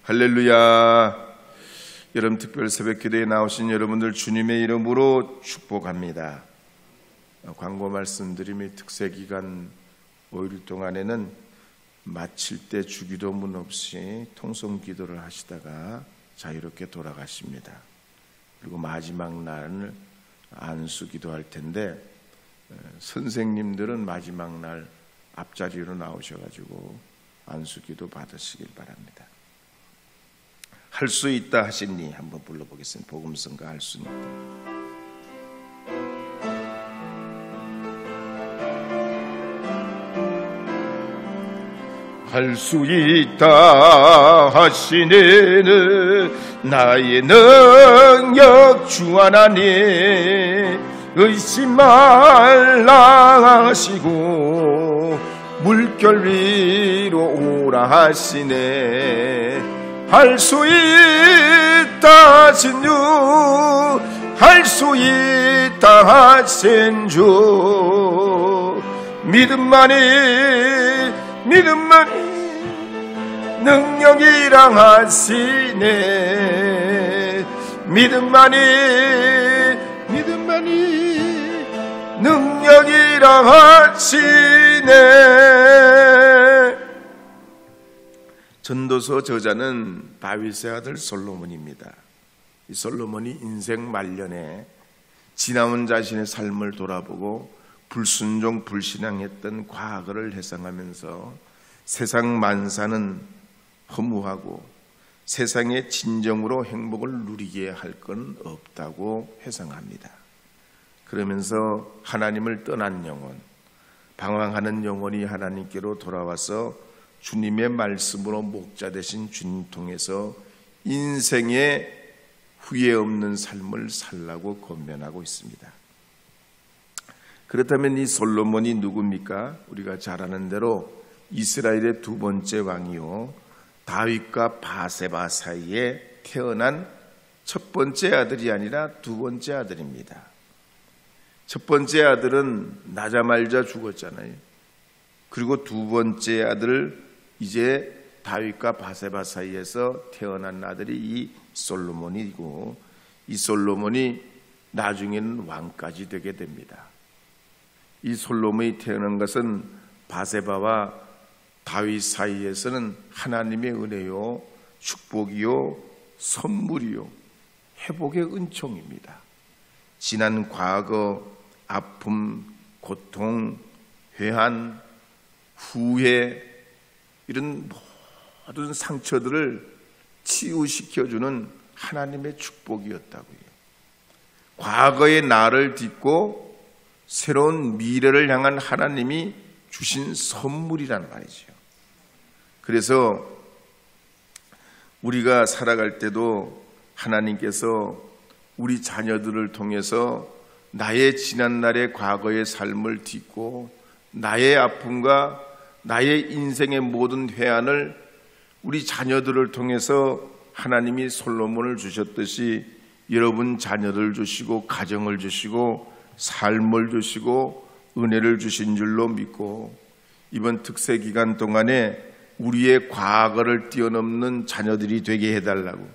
할렐루야. 여러분 특별 새벽 기도에 나오신 여러분들 주님의 이름으로 축복합니다. 광고 말씀드림이 특세기간 5일 동안에는 마칠 때 주기도문 없이 통성 기도를 하시다가 자유롭게 돌아가십니다. 그리고 마지막 날은 안수 기도할 텐데 선생님들은 마지막 날 앞자리로 나오셔가지고 안수 기도 받으시길 바랍니다. 할 수 있다 하시니 한번 불러보겠습니다. 복음성가 할 수 있다. 할 수 있다 하시니는 나의 능력 주 하나님 의심 말라 하시고 물결 위로 오라 하시네. 할 수 있다 하신 주, 할 수 있다 하신 주, 믿음만이 능력이랑 하시네. 믿음만이 능력이랑 하시네. 전도서 저자는 다윗의 아들 솔로몬입니다. 이 솔로몬이 인생 말년에 지나온 자신의 삶을 돌아보고 불순종 불신앙했던 과거를 회상하면서 세상 만사는 허무하고 세상의 진정으로 행복을 누리게 할 건 없다고 회상합니다. 그러면서 하나님을 떠난 영혼, 방황하는 영혼이 하나님께로 돌아와서 주님의 말씀으로 목자 되신 주님 통해서 인생의 후회 없는 삶을 살라고 권면하고 있습니다. 그렇다면 이 솔로몬이 누굽니까? 우리가 잘 아는 대로 이스라엘의 두 번째 왕이요 다윗과 바세바 사이에 태어난 첫 번째 아들이 아니라 두 번째 아들입니다. 첫 번째 아들은 나자말자 죽었잖아요. 그리고 두 번째 아들 이제 다윗과 바세바 사이에서 태어난 아들이 이 솔로몬이고 이 솔로몬이 나중에는 왕까지 되게 됩니다. 이 솔로몬이 태어난 것은 바세바와 다윗 사이에서는 하나님의 은혜요, 축복이요, 선물이요, 회복의 은총입니다. 지난 과거, 아픔, 고통, 회한, 후회 이런 모든 상처들을 치유시켜주는 하나님의 축복이었다고요. 과거의 나를 딛고 새로운 미래를 향한 하나님이 주신 선물이란 말이죠. 그래서 우리가 살아갈 때도 하나님께서 우리 자녀들을 통해서 나의 지난날의 과거의 삶을 딛고 나의 아픔과 나의 인생의 모든 회한을 우리 자녀들을 통해서 하나님이 솔로몬을 주셨듯이 여러분 자녀를 주시고 가정을 주시고 삶을 주시고 은혜를 주신 줄로 믿고 이번 특세 기간 동안에 우리의 과거를 뛰어넘는 자녀들이 되게 해달라고,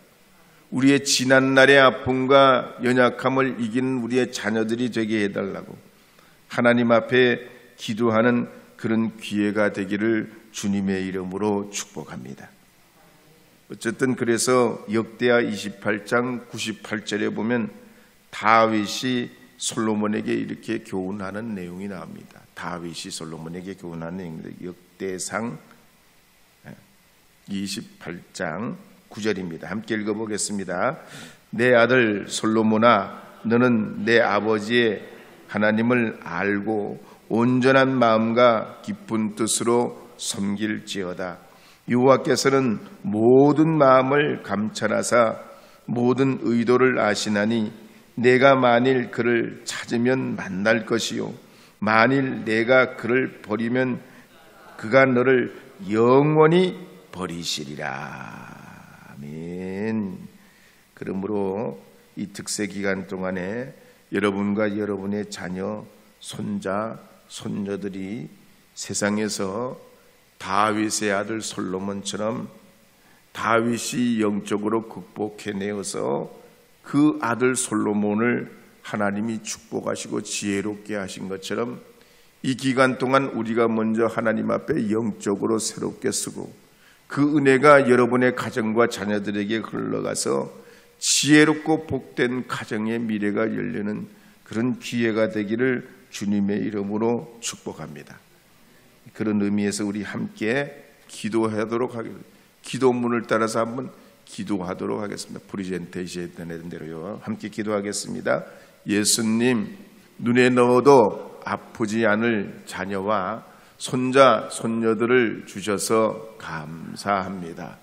우리의 지난날의 아픔과 연약함을 이기는 우리의 자녀들이 되게 해달라고 하나님 앞에 기도하는 그런 기회가 되기를 주님의 이름으로 축복합니다. 어쨌든 그래서 역대하 28장 98절에 보면 다윗이 솔로몬에게 이렇게 교훈하는 내용이 나옵니다. 다윗이 솔로몬에게 교훈하는 내용입니다. 역대상 28장 9절입니다. 함께 읽어보겠습니다. 내 아들 솔로몬아, 너는 내 아버지의 하나님을 알고 온전한 마음과 깊은 뜻으로 섬길지어다. 여호와께서는 모든 마음을 감찰하사 모든 의도를 아시나니 내가 만일 그를 찾으면 만날 것이요 만일 내가 그를 버리면 그가 너를 영원히 버리시리라. 아멘. 그러므로 이 특세 기간 동안에 여러분과 여러분의 자녀, 손자, 손녀들이 세상에서 다윗의 아들 솔로몬처럼 다윗이 영적으로 극복해내어서 그 아들 솔로몬을 하나님이 축복하시고 지혜롭게 하신 것처럼 이 기간 동안 우리가 먼저 하나님 앞에 영적으로 새롭게 쓰고 그 은혜가 여러분의 가정과 자녀들에게 흘러가서 지혜롭고 복된 가정의 미래가 열리는 그런 기회가 되기를 주님의 이름으로 축복합니다. 그런 의미에서 우리 함께 기도하도록 하겠습니다. 기도문을 따라서 한번 기도하도록 하겠습니다. 프리젠테이션에 되는 대로요. 함께 기도하겠습니다. 예수님, 눈에 넣어도 아프지 않을 자녀와 손자, 손녀들을 주셔서 감사합니다.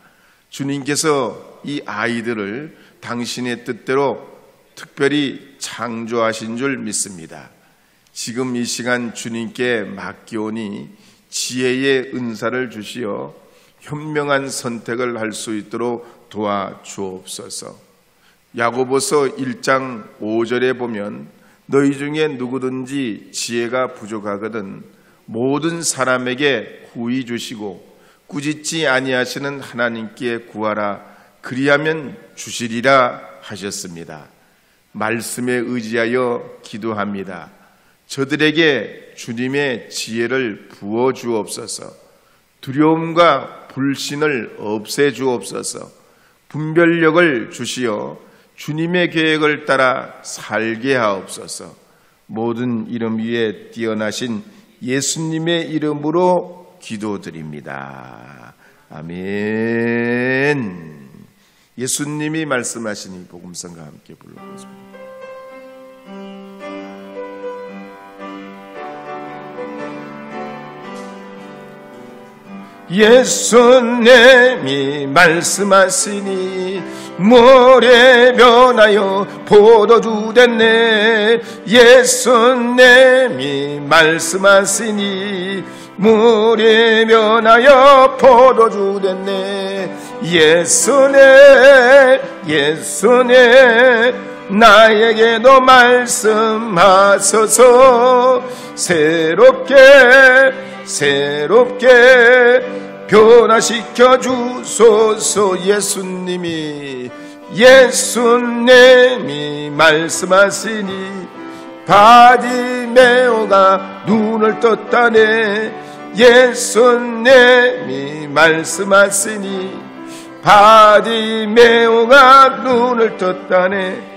주님께서 이 아이들을 당신의 뜻대로 특별히 창조하신 줄 믿습니다. 지금 이 시간 주님께 맡기오니 지혜의 은사를 주시어 현명한 선택을 할 수 있도록 도와주옵소서. 야고보서 1장 5절에 보면 너희 중에 누구든지 지혜가 부족하거든 모든 사람에게 구히 주시고 꾸짖지 아니하시는 하나님께 구하라 그리하면 주시리라 하셨습니다. 말씀에 의지하여 기도합니다. 저들에게 주님의 지혜를 부어 주옵소서. 두려움과 불신을 없애 주옵소서. 분별력을 주시어 주님의 계획을 따라 살게 하옵소서. 모든 이름 위에 뛰어나신 예수님의 이름으로 기도드립니다. 아멘. 예수님이 말씀하신 이 복음성과 함께 불러보겠습니다. 예수님이 말씀하시니 모래 변하여 포도주 됐네. 예수님이 말씀하시니 물이 변하여 포도주 됐네. 예수님 나에게도 말씀하소서. 새롭게 변화시켜 주소서. 예수님이 말씀하시니 바디메오가 눈을 떴다네. 예수님이 말씀하시니 바디메오가 눈을 떴다네.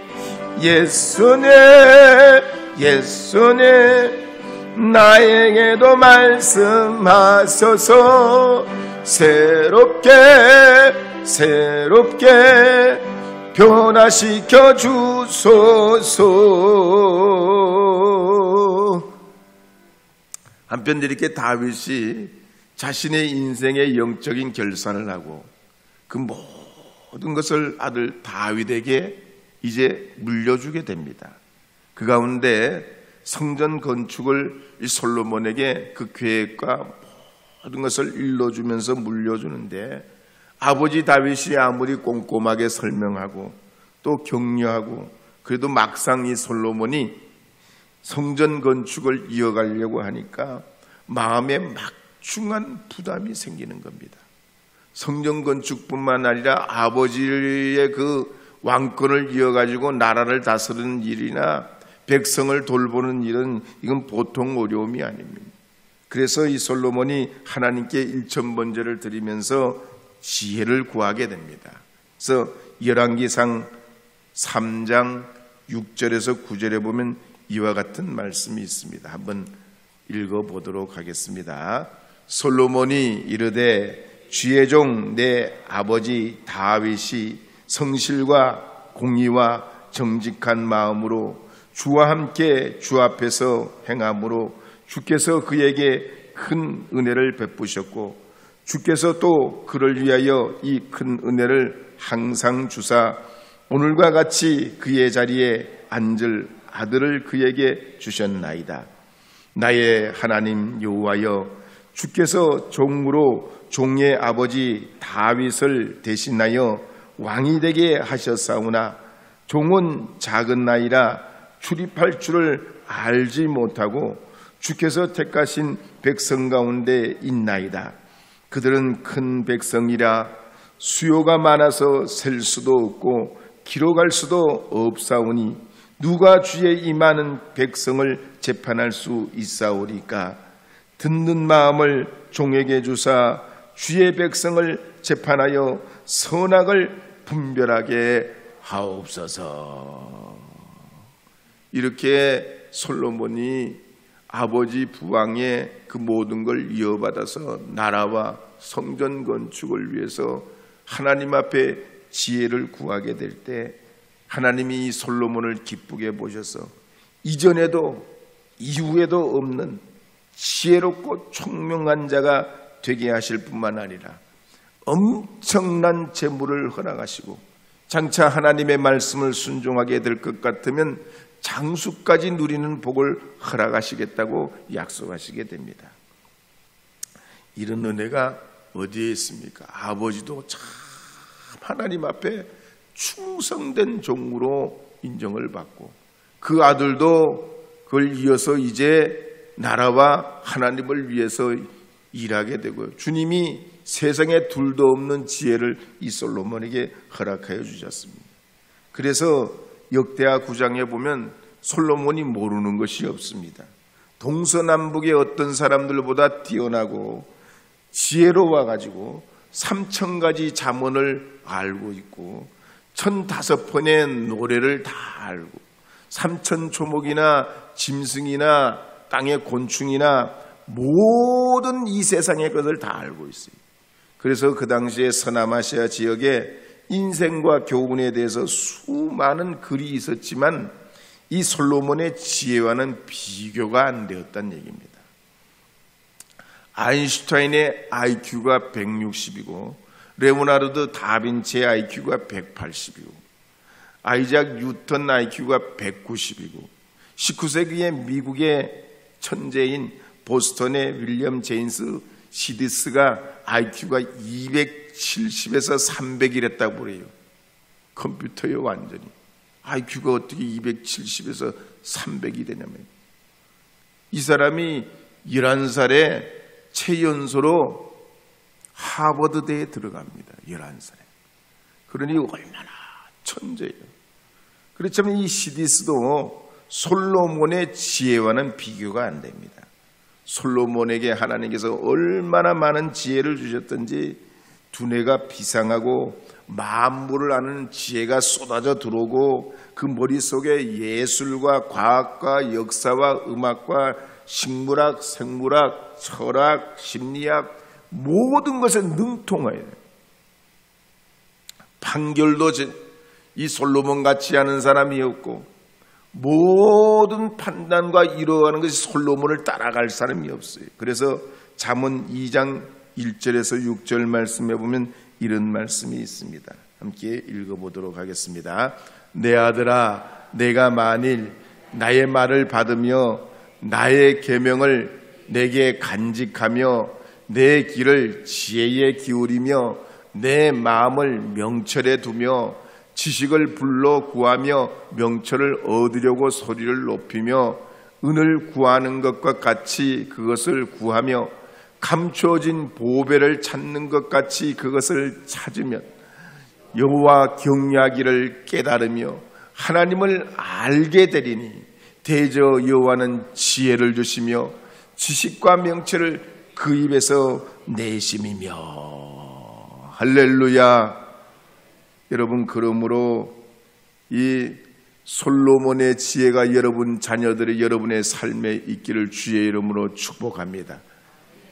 예수님 나에게도 말씀하소서. 새롭게 변화시켜 주소서. 한편 이렇게 다윗이 자신의 인생의 영적인 결산을 하고 그 모든 것을 아들 다윗에게 이제 물려주게 됩니다. 그 가운데 성전 건축을 이 솔로몬에게 그 계획과 모든 것을 일러주면서 물려주는데 아버지 다윗이 아무리 꼼꼼하게 설명하고 또 격려하고 그래도 막상 이 솔로몬이 성전 건축을 이어가려고 하니까 마음에 막중한 부담이 생기는 겁니다. 성전 건축뿐만 아니라 아버지의 그 왕권을 이어가지고 나라를 다스리는 일이나 백성을 돌보는 일은 이건 보통 어려움이 아닙니다. 그래서 이 솔로몬이 하나님께 일천번제를 드리면서 지혜를 구하게 됩니다. 그래서 열왕기상 3장 6절에서 9절에 보면 이와 같은 말씀이 있습니다. 한번 읽어보도록 하겠습니다. 솔로몬이 이르되 주의 종 내 아버지 다윗이 성실과 공의와 정직한 마음으로 주와 함께 주 앞에서 행함으로 주께서 그에게 큰 은혜를 베푸셨고 주께서 또 그를 위하여 이 큰 은혜를 항상 주사 오늘과 같이 그의 자리에 앉을 아들을 그에게 주셨나이다. 나의 하나님 여호와여 주께서 종으로 종의 아버지 다윗을 대신하여 왕이 되게 하셨사오나 종은 작은 나이라 출입할 줄을 알지 못하고 주께서 택하신 백성 가운데 있나이다. 그들은 큰 백성이라 수요가 많아서 셀 수도 없고 기록할 수도 없사오니 누가 주의 이 많은 백성을 재판할 수 있사오리까? 듣는 마음을 종에게 주사 주의 백성을 재판하여 선악을 분별하게 하옵소서. 이렇게 솔로몬이 아버지 부왕의 그 모든 걸 이어받아서 나라와 성전 건축을 위해서 하나님 앞에 지혜를 구하게 될 때 하나님이 이 솔로몬을 기쁘게 보셔서 이전에도 이후에도 없는 지혜롭고 총명한 자가 되게 하실 뿐만 아니라 엄청난 재물을 허락하시고 장차 하나님의 말씀을 순종하게 될 것 같으면 장수까지 누리는 복을 허락하시겠다고 약속하시게 됩니다. 이런 은혜가 어디에 있습니까? 아버지도 참 하나님 앞에 충성된 종으로 인정을 받고 그 아들도 그걸 이어서 이제 나라와 하나님을 위해서 일하게 되고요. 주님이 세상에 둘도 없는 지혜를 이 솔로몬에게 허락하여 주셨습니다. 그래서 역대하 9장에 보면 솔로몬이 모르는 것이 없습니다. 동서남북의 어떤 사람들보다 뛰어나고 지혜로워가지고 3,000가지 잠언을 알고 있고 1,005번의 노래를 다 알고 3,000조목이나 짐승이나 땅의 곤충이나 모든 이 세상의 것을 다 알고 있어요. 그래서 그 당시에 서남아시아 지역에 인생과 교훈에 대해서 수많은 글이 있었지만 이 솔로몬의 지혜와는 비교가 안 되었다는 얘기입니다. 아인슈타인의 IQ가 160이고 레오나르도 다빈치의 IQ가 180이고 아이작 뉴턴 IQ가 190이고 19세기의 미국의 천재인 보스턴의 윌리엄 제임스 시디스가 IQ가 270에서 300이랬다고 그래요. 컴퓨터요 완전히. IQ가 어떻게 270에서 300이 되냐면 이 사람이 11살에 최연소로 하버드대에 들어갑니다. 11살에. 그러니 얼마나 천재예요. 그렇지만 이 시디스도 솔로몬의 지혜와는 비교가 안 됩니다. 솔로몬에게 하나님께서 얼마나 많은 지혜를 주셨던지 두뇌가 비상하고 만물을 아는 지혜가 쏟아져 들어오고 그 머릿속에 예술과 과학과 역사와 음악과 식물학, 생물학, 철학, 심리학 모든 것에 능통해요. 판결도 이 솔로몬 같지 않은 사람이었고 모든 판단과 이루어가는 것이 솔로몬을 따라갈 사람이 없어요. 그래서 잠언 2장 1절에서 6절 말씀에 보면 이런 말씀이 있습니다. 함께 읽어보도록 하겠습니다. 내 아들아, 내가 만일 나의 말을 받으며 나의 계명을 내게 간직하며 내 길을 지혜에 기울이며 내 마음을 명철에 두며 지식을 불러 구하며 명철을 얻으려고 소리를 높이며 은을 구하는 것과 같이 그것을 구하며 감추어진 보배를 찾는 것 같이 그것을 찾으면 여호와 경외하기를 깨달으며 하나님을 알게 되리니 대저 여호와는 지혜를 주시며 지식과 명철을 그 입에서 내심이며. 할렐루야. 여러분, 그러므로 이 솔로몬의 지혜가 여러분 자녀들의 여러분의 삶에 있기를 주의 이름으로 축복합니다.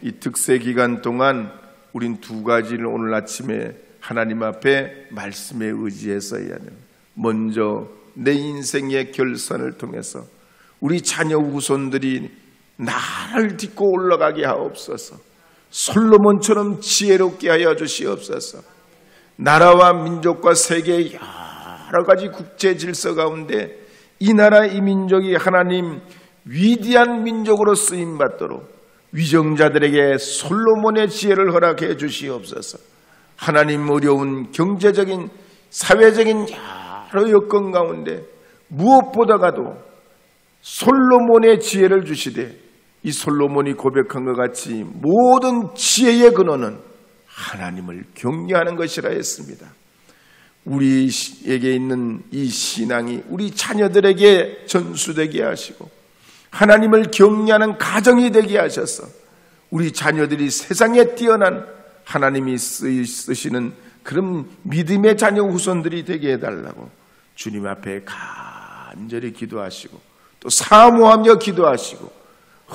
이 특세 기간 동안 우린 두 가지를 오늘 아침에 하나님 앞에 말씀에 의지해서 해야 돼요. 먼저 내 인생의 결산을 통해서 우리 자녀 후손들이 나를 딛고 올라가게 하옵소서. 솔로몬처럼 지혜롭게 하여 주시옵소서. 나라와 민족과 세계의 여러 가지 국제 질서 가운데 이 나라 이 민족이 하나님 위대한 민족으로 쓰임받도록 위정자들에게 솔로몬의 지혜를 허락해 주시옵소서. 하나님 어려운 경제적인 사회적인 여러 여건 가운데 무엇보다가도 솔로몬의 지혜를 주시되 이 솔로몬이 고백한 것 같이 모든 지혜의 근원은 하나님을 경외하는 것이라 했습니다. 우리에게 있는 이 신앙이 우리 자녀들에게 전수되게 하시고 하나님을 경외하는 가정이 되게 하셔서 우리 자녀들이 세상에 뛰어난 하나님이 쓰시는 그런 믿음의 자녀 후손들이 되게 해달라고 주님 앞에 간절히 기도하시고 또 사모하며 기도하시고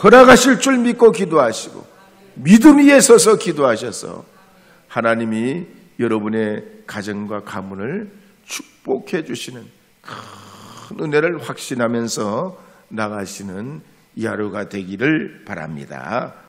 허락하실 줄 믿고 기도하시고 믿음 위에 서서 기도하셔서 하나님이 여러분의 가정과 가문을 축복해 주시는 큰 은혜를 확신하면서 나가시는 이 하루가 되기를 바랍니다.